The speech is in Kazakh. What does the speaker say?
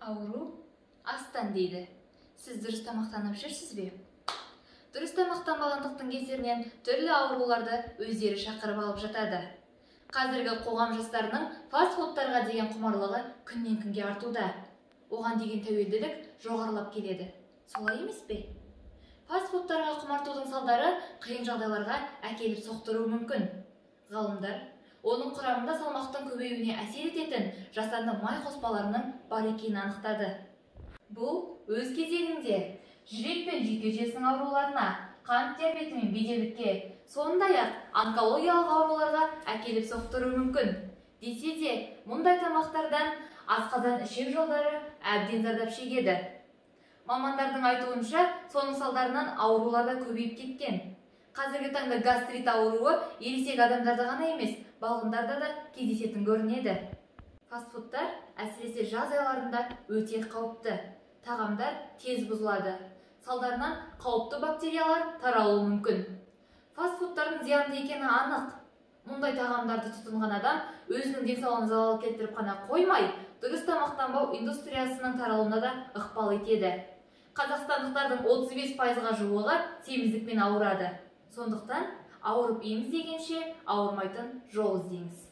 Ауру астан дейді. Сіз дұрыс тамақтанып жүрсіз бе? Дұрыс тамақтанбағандықтың кесірінен түрлі ауруларды өздері шақырып алып жатады. Қазіргі қоғам жастарының фастфудтарға деген құмарлығы күннен күнге артуда. Оған деген тәуелділік жоғарылап келеді. Солай емес пе? Фастфудтарға құмартудың салдары қиын жағдайларға әкеліп соқтыруы мүмкін. Ғалымдар оның құрамында салмақтың көбеюіне әсер ететін жасанды май қоспаларының бар екенін анықтады. Бұл өз кезегінде жүрек пен жүйке жүйесінің ауруларына, қант диабеті мен бедеулікке, сондай-ақ онкологиялық ауруларға әкеліп соқтыруы мүмкін. Десе де, мұндай тамақтардан асқазан ішек жолдары әбден зардап шегеді. Мамандардың айтуынша, соның салдарынан аурулар да көбейіп кеткен. Қазіргі таңда гастрит ауруы ересек адамдарда ғана емес, балғындарда да кездесетін көрінеді. Фастфудтар әсіресе жаз айларында өте қауіпті. Тағамдар тез бұзылады. Салдарынан қауіпті бактериялар таралуы мүмкін. Фастфудтардың зиянды екені анық. Мұндай тағамдарды тұтынған адам өзінің денсаулығына залал келтіріп қана қоймай, дұрыс тамақтанбау индустриясының таралуына да ықпал етеді. Қазақстандықтардың 35%-ға жуығы семіздікпен ауырады. Сондықтан ауырып ем іздегенше ауырмайтын жол іздеңіз.